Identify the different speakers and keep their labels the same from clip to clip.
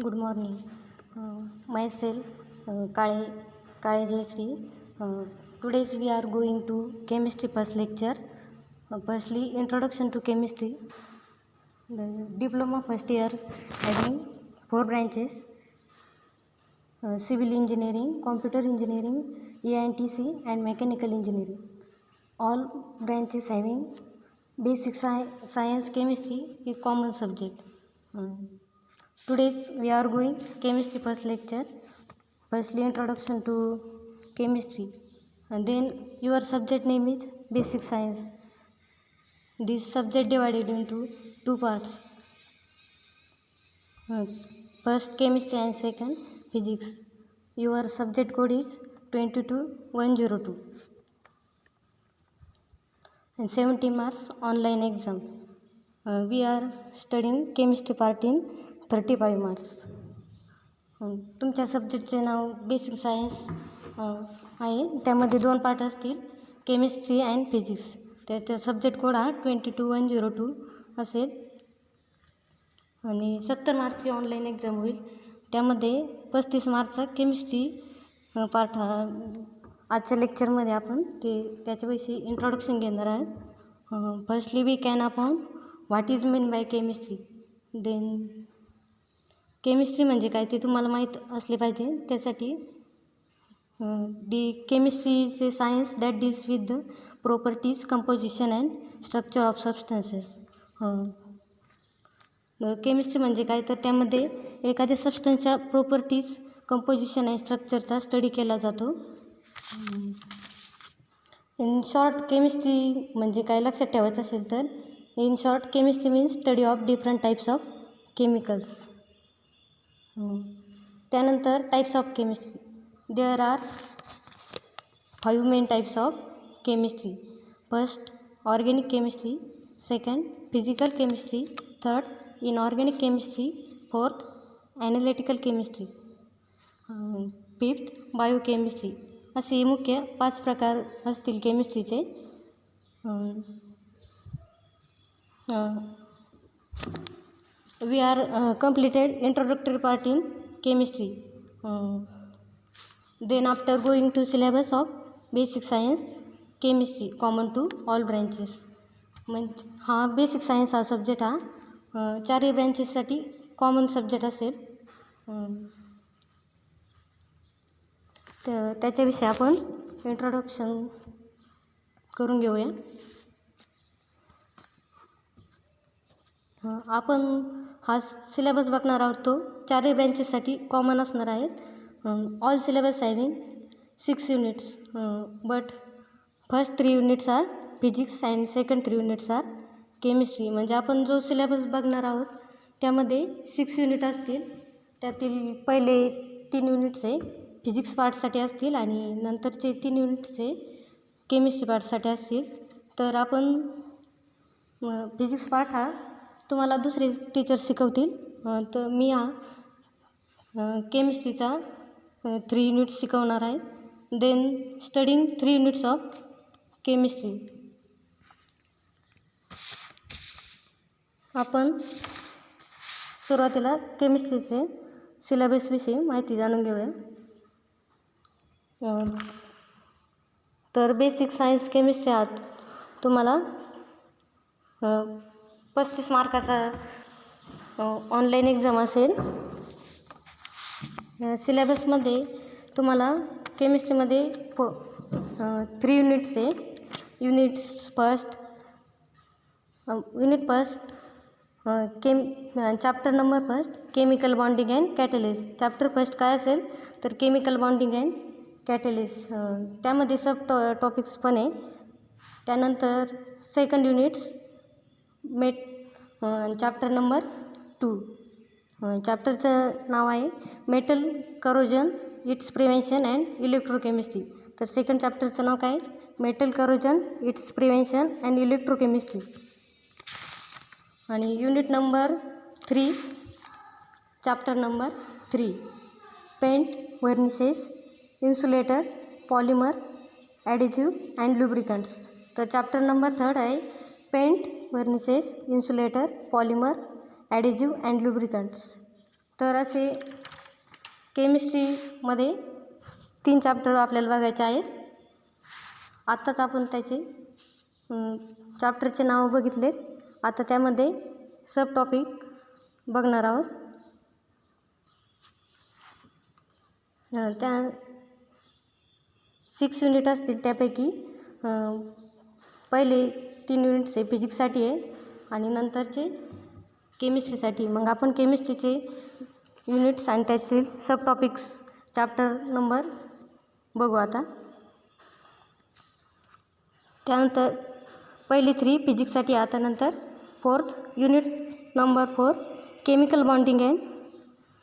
Speaker 1: Good morning. Myself Kale Jayasri. Today's we are going to chemistry first lecture. Firstly, introduction to chemistry. The diploma first year having 4 branches: civil engineering, computer engineering, EITC, and mechanical engineering. All branches having basic science, chemistry is common subject. Today's we are going chemistry first lecture. Firstly, introduction to chemistry, and then your subject name is basic science. This subject divided into 2 parts. First chemistry and second physics. Your subject code is 22102 and 70 marks online exam. We are studying chemistry part in 35 marks. तुमच्या सब्जेक्टचे नाव basic science आहे. त्यामध्ये 2 part असतील, chemistry and physics. त्याचा subject code हा 22102 असेल आणि 70 मार्क्सची online exam होईल. त्यामध्ये 35 मार्क्सचा केमिस्ट्री पार्ट हा आजच्या लेक्चरमध्ये आपण त्याच्याविषयी इंट्रोडक्शन घेणार आहे. Firstly we can upon what is mean by chemistry. Then chemistry म्हणजे काय ते तुम्हाला माहीत असले पाहिजे. त्यासाठी the chemistry is a science that deals with the properties, composition and structure of substances. Chemistry म्हणजे काय तर त्यामध्ये एखाद्या सबस्टन्सच्या प्रॉपर्टीज, कंपोजिशन अँड स्ट्रक्चरचा स्टडी केला जातो. इन शॉर्ट केमिस्ट्री म्हणजे काय लक्षात ठेवायचं असेल तर, in short chemistry means study of different types of chemicals. त्यानंतर types of chemistry. There are 5 main types of chemistry. First organic chemistry, second physical chemistry, third inorganic chemistry, fourth analytical chemistry, fifth biochemistry. असे मुख्य 5 प्रकार असतील केमिस्ट्रीचे. We are completed introductory part in chemistry. Then after going to syllabus of basic science, chemistry common to all branches. म्हणजे हा basic science हा subject हा 4ही ब्रँचेससाठी common subject असेल. त्याच्याविषयी आपण इंट्रोडक्शन करून घेऊया. आपण हा सिलेबस बघणार आहोत तो 4ही ब्रँचेससाठी कॉमन असणार आहेत. All syllabus having 6 units, but first 3 units are physics and second 3 units are chemistry. म्हणजे आपण जो सिलेबस बघणार आहोत त्यामध्ये 6 युनिट असतील. त्यातील पहिले 3 युनिट्स हे फिजिक्स पार्टसाठी असतील आणि नंतरचे 3 युनिट्स हे केमिस्ट्री पार्टसाठी असतील. तर आपण फिजिक्स पार्ट हा तुम्हाला दुसरे टीचर शिकवतील. तर मी हा केमिस्ट्रीचा 3 युनिट्स शिकवणार आहे. Then studying 3 units of chemistry. आपण सुरुवातीला केमिस्ट्रीचे सिलेबसविषयी माहिती जाणून घेऊया. तर बेसिक सायन्स केमिस्ट्री हा तुम्हाला 35 मार्काचा ऑनलाईन एक्झाम असेल. सिलेबसमध्ये तुम्हाला केमिस्ट्रीमध्ये 3 युनिट्स आहे. Unit first chapter number first chemical bonding and catalyst. Chapter first काय असेल तर केमिकल बॉन्डिंग अँड कॅटलिस्ट. त्यामध्ये सब टॉपिक्स पण आहे. त्यानंतर सेकंड युनिट्स चॅप्टर नंबर 2. चॅप्टरचं नाव आहे metal corrosion, its prevention and electrochemistry. तर सेकंड चॅप्टरचं नाव काय, metal corrosion, its prevention and electrochemistry. आणि unit number 3 chapter number 3 paint, varnishes, insulator, polymer, adhesive and lubricants. तर चॅप्टर नंबर 3 आहे paint, varnishes, insulator, polymer, adhesive and lubricants. तर असे केमिस्ट्रीमध्ये 3 chapter आपल्याला बघायचे आहेत. आत्ताच आपण त्याचे चॅप्टरचे नाव बघितले. आता त्यामध्ये सब टॉपिक बघणार आहोत. त्या 6 युनिट असतील. त्यापैकी पहिले 3 युनिट्स हे फिजिक्ससाठी आहे आणि नंतरचे केमिस्ट्रीसाठी. मग आपण केमिस्ट्रीचे युनिट्स आणि त्यातील सब टॉपिक्स चॅप्टर नंबर बघू आता. त्यानंतर पहिली 3 फिजिक्ससाठी. आता नंतर 4th unit number 4 chemical bonding and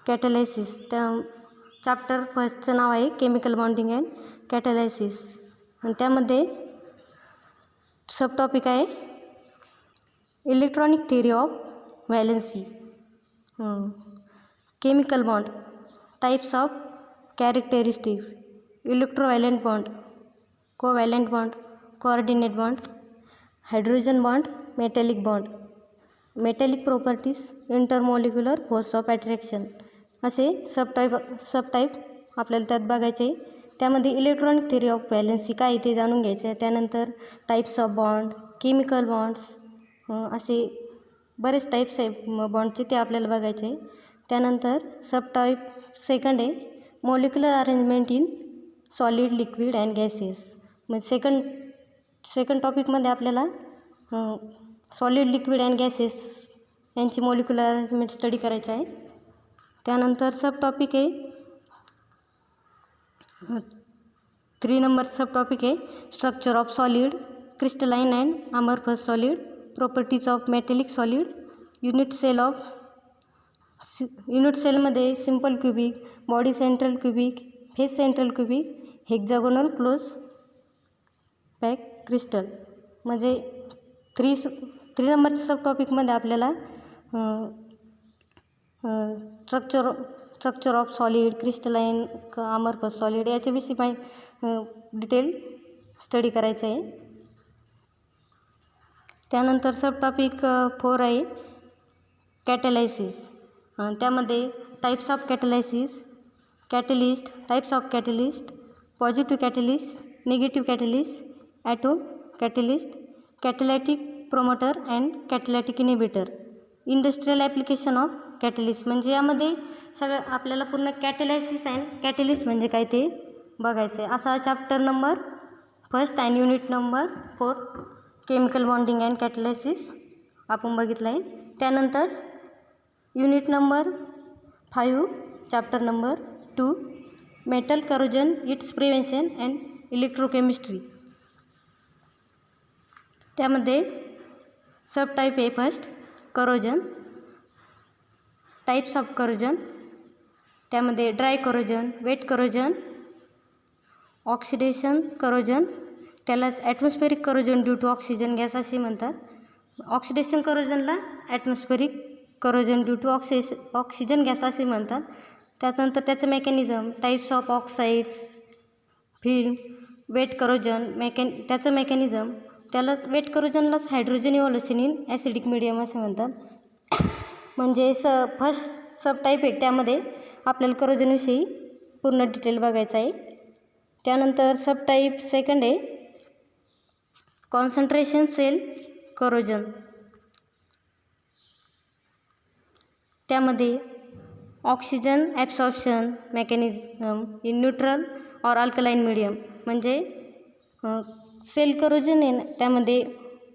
Speaker 1: catalysis. त्या चॅप्टर फर्स्टचं नाव आहे केमिकल बॉन्डिंग अँड कॅटलायसिस आणि त्यामध्ये सब टॉपिक आहे electronic theory of valency, chemical bond, types of characteristics, electrovalent bond, covalent bond, coordinate bond, hydrogen bond, metallic bond, metallic properties, intermolecular force of attraction असे sub type आपल्याला त्यात बघायचे आहे. त्यामध्ये electronic theory of valency काय ते जाणून घ्यायचे आहे. त्यानंतर types of bond, chemical bonds असे बरेच टाईप्स आहे बॉन्डचे, ते आपल्याला बघायचे आहे. त्यानंतर सब टाईप सेकंड आहे molecular arrangement in solid, liquid and gases. मग सेकंड टॉपिकमध्ये आपल्याला सॉलिड, लिक्विड अँड गॅसेस यांची मॉलिक्युलर अरेंजमेंट स्टडी करायचं आहे. त्यानंतर सब टॉपिक आहे 3 नंबर सब टॉपिक आहे structure of solid, crystalline and amorphous solid, properties of metallic solid, unit सेलमध्ये simple cubic, body central cubic, face central cubic, hexagonal close pack crystal. म्हणजे 3 नंबरच्या sub टॉपिकमध्ये आपल्याला structure of solid, crystalline, amorphous solid याच्याविषयी detail study करायचं आहे. त्यानंतर sub topic 4 आहे कॅटलायसिस. त्यामध्ये types of catalysis, catalyst, types of catalyst, positive catalyst, negative catalyst, auto catalyst, catalytic promoter and catalytic inhibitor, industrial application of catalyst. म्हणजे यामध्ये सगळं आपल्याला पूर्ण कॅटलायसिस अँड कॅटलिस्ट म्हणजे काय ते बघायचं आहे. असा चॅप्टर नंबर फर्स्ट आणि unit number 4 chemical bonding and catalysis आपण बघितलं आहे. त्यानंतर unit number 5 chapter number 2 metal corrosion, its prevention and electrochemistry. त्यामध्ये सब टाईप आहे first corrosion, types of corrosion. त्यामध्ये dry corrosion, wet corrosion, oxidation corrosion, त्यालाच atmospheric corrosion due to oxygen gas असे म्हणतात. ऑक्सिडेशन करोजनला atmospheric corrosion due to oxygen gas असे म्हणतात. त्यानंतर त्याचं mechanism, types of oxides, film, wet corrosion, त्याचं मेकॅनिझम, त्यालाच वेट करोजनलाच hydrogen evolution in acidic medium असे म्हणतात. म्हणजे फर्स्ट सब टाईप आहे त्यामध्ये आपल्याला करोजनविषयी पूर्ण डिटेल बघायचं आहे. त्यानंतर सब टाईप सेकंड आहे कॉन्सन्ट्रेशन सेल करोजन. त्यामध्ये oxygen absorption mechanism in neutral or alkaline medium. म्हणजे सेल करोजन आहे त्यामध्ये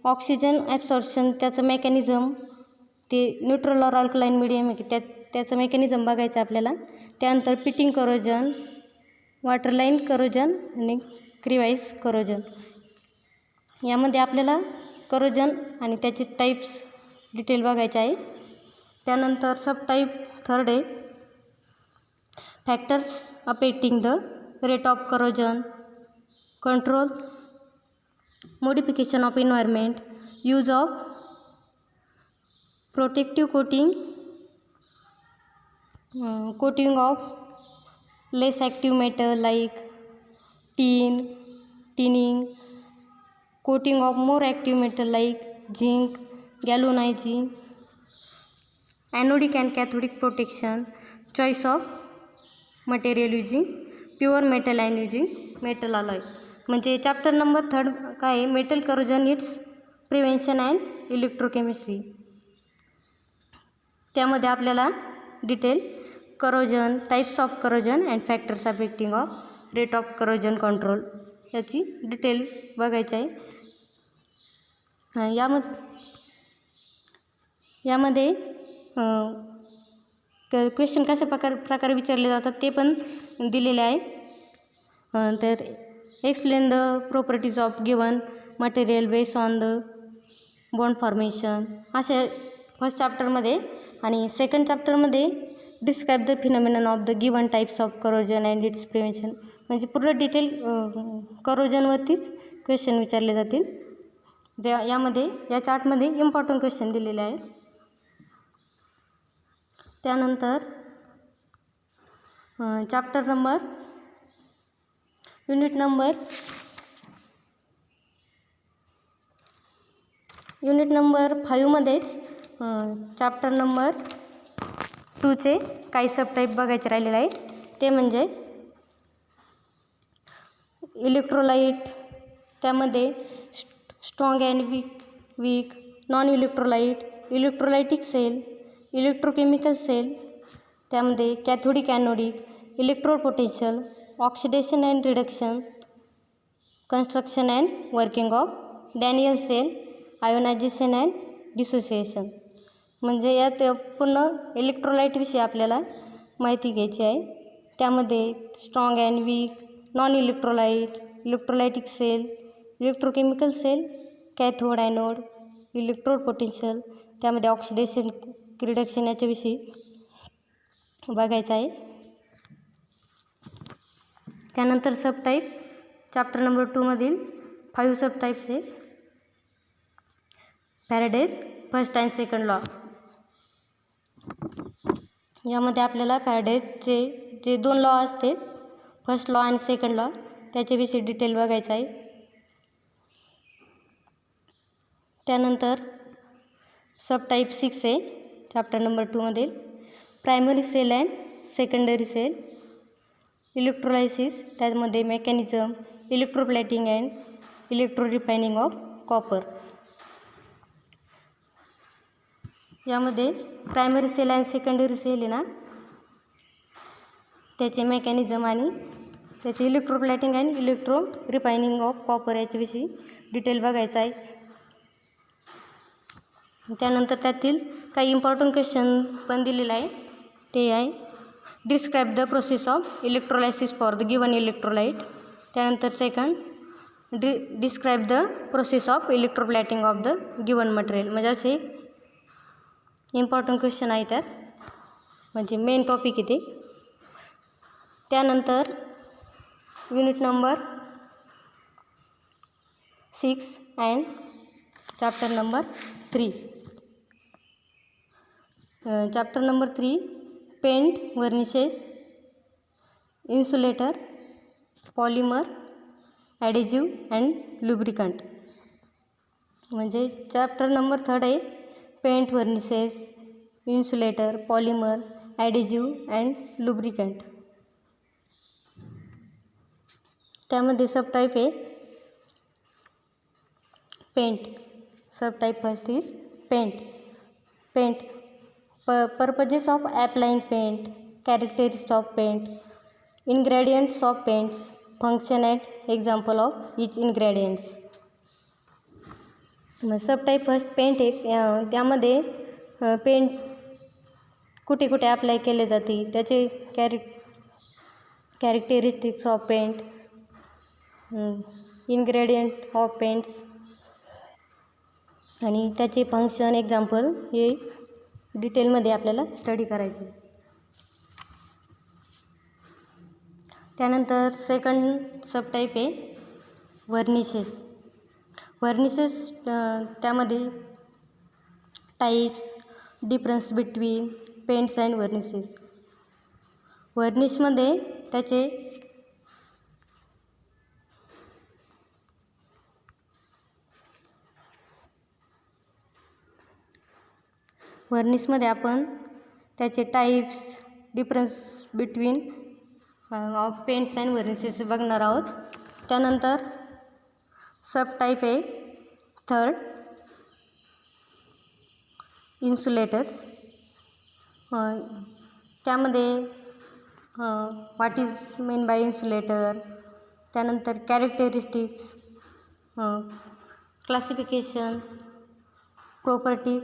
Speaker 1: ऑक्सिजन ॲब्सॉर्प्शन त्याचं मेकॅनिझम ते न्यूट्रल ऑर अल्कलाइन मीडियम आहे त्याचं मेकॅनिझम बघायचं आपल्याला. त्यानंतर पिटिंग करोजन, वॉटरलाइन करोजन आणि क्रिवाईस करोजन. यामध्ये आपल्याला करोजन आणि त्याचे टाईप्स डिटेल बघायचे आहे. त्यानंतर सब टाईप थर्ड आहे factors affecting the rate of corrosion, control, modification of environment, use of protective coating of less active metal like tinning, coating of more active metal like zinc, galvanising, anodic and cathodic protection, choice of material using pure metal and using metal alloy. म्हणजे chapter number 3 काय आहे, metal corrosion its prevention and electrochemistry. त्यामध्ये आपल्याला detail corrosion, types of corrosion and factors affecting of rate of corrosion control याची detail बघायची आहे. यामध्ये question कशा प्रकारे विचारले जातात ते पण दिलेले आहे. तर explain the properties of given material base on the bond formation असे फर्स्ट चॅप्टरमध्ये. आणि सेकंड चॅप्टरमध्ये describe the phenomenon of the given types of corrosion and its prevention. म्हणजे पूर्ण डिटेल करोजनवरतीच क्वेश्चन विचारले जातील. यामध्ये या चार्टमध्ये इम्पॉर्टंट क्वेश्चन दिलेले आहेत. त्यानंतर चॅप्टर नंबर युनिट नंबर 5मध्येच चॅप्टर नंबर 2चे काही सबटाईप बघायचे राहिलेले आहे. ते म्हणजे इलेक्ट्रोलाइट, त्यामध्ये strong and weak, non electrolyte, electrolytic cell, electrochemical cell, त्यामध्ये cathodic anodic, electrode potential, oxidation and reduction, construction and working of Daniell cell, ionisation and dissociation. म्हणजे यात पूर्ण इलेक्ट्रोलाइटविषयी आपल्याला माहिती घ्यायची आहे. त्यामध्ये strong and weak, non electrolyte, electrolytic cell, electrochemical cell, cathode anode, electrode potential, त्यामध्ये ऑक्सिडेशन रिडक्शन याच्याविषयी बघायचं आहे. त्यानंतर सबटाईप चॅप्टर नंबर 2मधील 5 सबटाईप्स आहे. Faraday's first and second law. यामध्ये आपल्याला फॅराडेजचे जे 2 लॉ असते, फर्स्ट लॉ आणि सेकंड लॉ, त्याच्याविषयी डिटेल बघायचं आहे. त्यानंतर सबटाईप 6 आहे चॅप्टर नंबर 2मधील primary cell and secondary cell, electrolysis, त्यामध्ये mechanism, electroplating and electro refining of copper. यामध्ये प्रायमरी सेल आणि सेकंडरी सेल आहे ना, त्याचे मेकॅनिझम आणि त्याचे electroplating and electro refining of copper याच्याविषयी डिटेल बघायचं आहे. त्यानंतर त्यातील काही इम्पॉर्टंट क्वेश्चन पण दिलेलं आहे. ते आहे describe the process of electrolysis for the given electrolyte. त्यानंतर second describe the process of electroplating of the given material. म्हणजे असे इम्पॉर्टंट क्वेश्चन आहे त्यात, म्हणजे मेन टॉपिक आहे ते. त्यानंतर unit number 6 and chapter number 3. Chapter number 3 paint, varnishes, insulator, polymer, adhesive and lubricant. म्हणजे चॅप्टर नंबर 3 आहे paint, varnishes, insulator, polymer, adhesive and lubricant. त्यामध्ये सबटाईप आहे paint. Subtype first is paint. Purposes of applying paint, characteristics of paint, ingredients of paints, function and example of each ingredients. Subtype first paint आहे. त्यामध्ये paint कुठे कुठे apply केले जाते, त्याचे characteristics of paint, ingredient of paints आणि त्याचे function, example हे डिटेलमध्ये आपल्याला स्टडी करायचे. त्यानंतर सेकंड सबटाईप आहे वर्निशेस. त्यामध्ये types, difference between paints and varnishes. वर्निशमध्ये त्याचे आपण त्याचे types, difference between of paints and varnishes बघणार आहोत. त्यानंतर सब टाईप आहे थर्ड इन्सुलेटर्स. त्यामध्ये what is main by insulator, त्यानंतर characteristics, classification, properties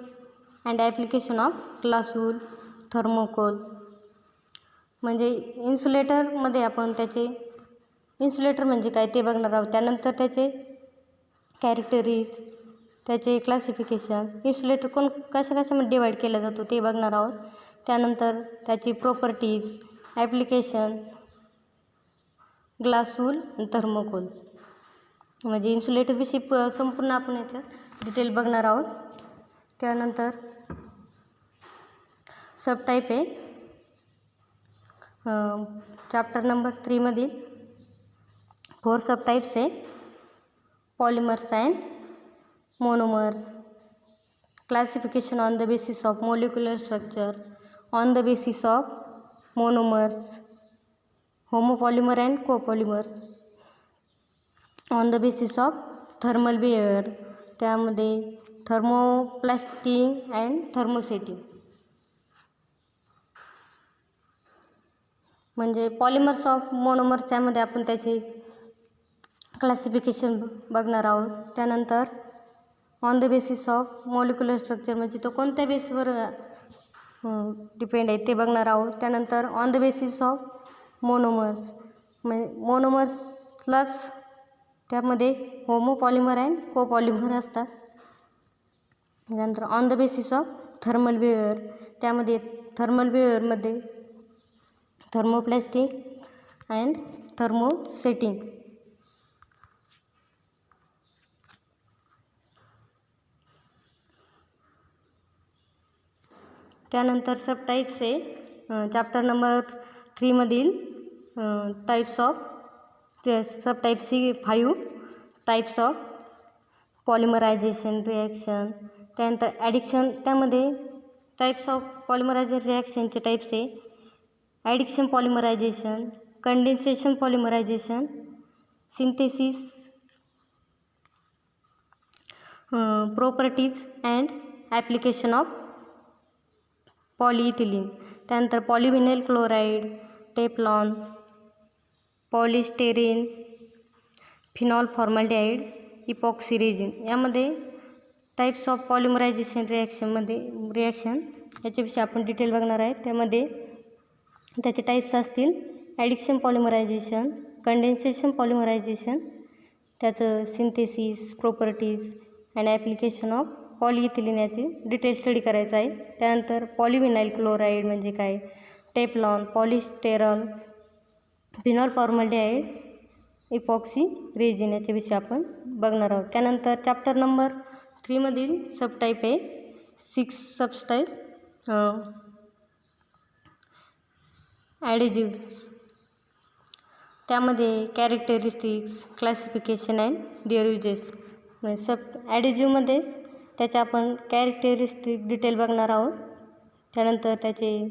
Speaker 1: and application of glass wool, thermocol. म्हणजे इन्सुलेटरमध्ये आपण त्याचे इन्सुलेटर म्हणजे काय ते बघणार आहोत. त्यानंतर त्याचे कॅरेक्टरिस्टिक्स, त्याचे क्लासिफिकेशन, इन्सुलेटर कशामध्ये डिवाईड केला जातो ते बघणार आहोत. त्यानंतर त्याची प्रॉपर्टीज, ॲप्लिकेशन, ग्लास वूल आणि थर्मोकोल. म्हणजे इन्सुलेटरविषयी संपूर्ण आपण याच्यात डिटेल बघणार आहोत. त्यानंतर सब टाईप आहे चॅप्टर नंबर 3 मधील 4 सब टाईप्स आहे. Polymers and monomers, classification on the basis of molecular structure, on the basis of monomers, homopolymer and copolymer, on the basis of thermal behaviour, त्यामध्ये thermoplasting and thermosetting. म्हणजे polymers of monomers त्यामध्ये आपण त्याचे classification बघणार आहोत. त्यानंतर on the basis of molecular structure म्हणजे तो कोणत्या बेसवर डिपेंड आहे ते बघणार आहोत. त्यानंतर on the basis of monomers म्हणजे मोनोमर्सलाच त्यामध्ये होमोपॉलिमर अँड कोपॉलिमर असतात. त्यानंतर on the basis of thermal behaviour, त्यामध्ये थर्मल बिहेवियरमध्ये थर्मोप्लास्टिक अँड थर्मोसेटिंग. त्यानंतर सब टाईप्स आहे चॅप्टर नंबर 3 मधील types of sub type 5 types of polymerisation reaction. त्यानंतर ॲडिक्शन, त्यामध्ये टाईप्स ऑफ पॉलिमरायझेशन रिॲक्शनचे टाईप्स आहे addiction polymerisation, condensation polymerisation, synthesis, properties and application of polyethylene. त्यानंतर polyvinyl chloride, Teflon, पॉलिस्टेरीन, phenol formaldehyde, epoxy resin. यामध्ये types of polymerisation reaction याच्याविषयी आपण detail बघणार आहे. त्यामध्ये त्याचे टाईप्स असतील ॲडिक्शन पॉलिमरायझेशन, कंडेन्सेशन पॉलिमरायझेशन, त्याचं synthesis, properties and application of polyethylene याची डिटेल स्टडी करायचा आहे. त्यानंतर पॉलिव्हिनाइल क्लोराईड म्हणजे काय, Teflon, polystyrol, phenol formaldehyde, epoxy resin याच्याविषयी आपण बघणार आहोत. त्यानंतर चॅप्टर नंबर 3 मधील सब टाईप आहे 6 सब टाईप ॲडेजिव्स. त्यामध्ये characteristics, classification and their uses. म्हणजे सब ॲडेजिव्हमध्येच त्याच्या आपण कॅरेक्टरिस्टिक डिटेल बघणार आहोत. त्यानंतर त्याचे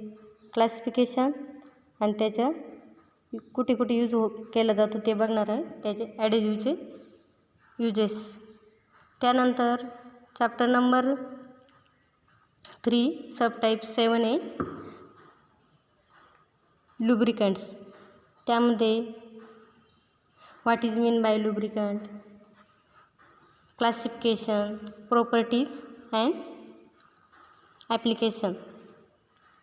Speaker 1: क्लासिफिकेशन आणि त्याच्या कुठे कुठे यूज केला जातो ते बघणार आहे, त्याचे ॲडेजिव्हचे युजेस. त्यानंतर चॅप्टर नंबर 3 सब टाईप 7 आहे लुब्रिकंट्स. त्यामध्ये what is mean bye lubricant, classification, properties and application.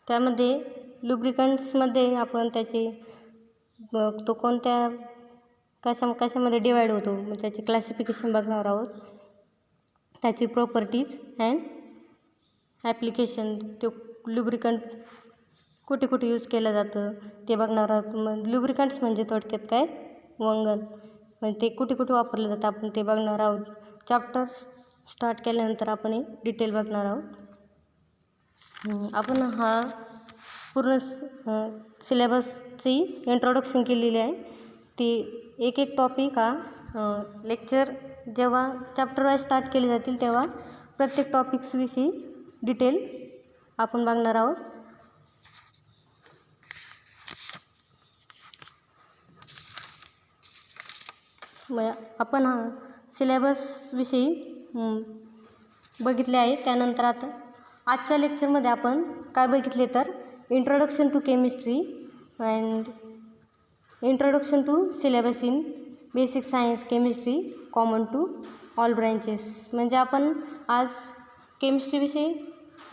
Speaker 1: त्यामध्ये लुब्रिकंट्समध्ये आपण त्याचे तो कोणत्या कशामध्ये डिवाईड होतो त्याचे क्लासिफिकेशन बघणार आहोत. त्याची प्रॉपर्टीज अँड ॲप्लिकेशन, तो लुब्रिकंट कुठे कुठे यूज केलं जातं ते बघणार आहोत. मग लुब्रिकंट्स म्हणजे थोडक्यात काय, वंगण, म्हणजे ते कुठे कुठे वापरलं जातं आपण ते बघणार आहोत. चॅप्टर स्टार्ट केल्यानंतर आपण हे डिटेल बघणार आहोत. आपण हा पूर्ण सिलेबसची इंट्रोडक्शन केलेली आहे. ती एक टॉपिक हा लेक्चर जेव्हा चॅप्टर वाईज स्टार्ट केले जातील तेव्हा प्रत्येक टॉपिक्सविषयी डिटेल आपण बघणार आहोत. मग आपण सिलेबसविषयी बघितले आहे. त्यानंतर आता आजच्या लेक्चरमध्ये आपण काय बघितले तर introduction to chemistry and introduction to syllabus in basic science chemistry common to all branches. म्हणजे आपण आज केमिस्ट्रीविषयी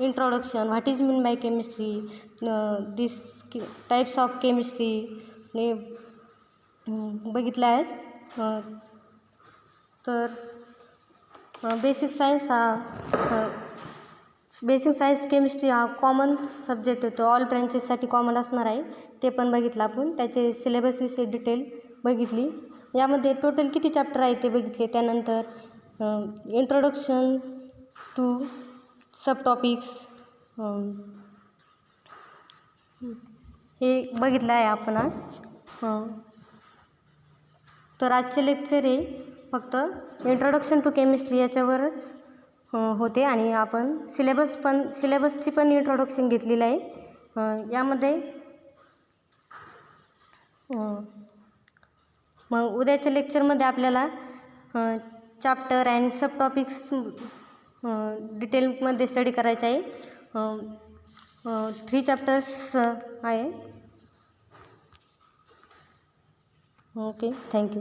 Speaker 1: introduction, what is mean by chemistry, this types of chemistry हे बघितले आहेत. तर बेसिक सायन्स केमिस्ट्री हा कॉमन सब्जेक्ट होतो, ऑल ब्रँचेससाठी कॉमन असणार आहे. ते पण बघितलं आपण. त्याचे सिलेबसविषयी डिटेल बघितली. यामध्ये टोटल किती चॅप्टर आहे ते बघितले. त्यानंतर इंट्रोडक्शन टू सब टॉपिक्स हे बघितलं आहे आपण आज. तर आजचे लेक्चर हे फक्त इंट्रोडक्शन टू केमिस्ट्री याच्यावरच होते आणि आपण सिलेबसची पण इंट्रोडक्शन घेतलेलं आहे. यामध्ये मग उद्याच्या लेक्चरमध्ये आपल्याला चॅप्टर अँड सब टॉपिक्स डिटेलमध्ये स्टडी करायचं आहे. 3 चॅप्टर्स आहे. Okay, thank you.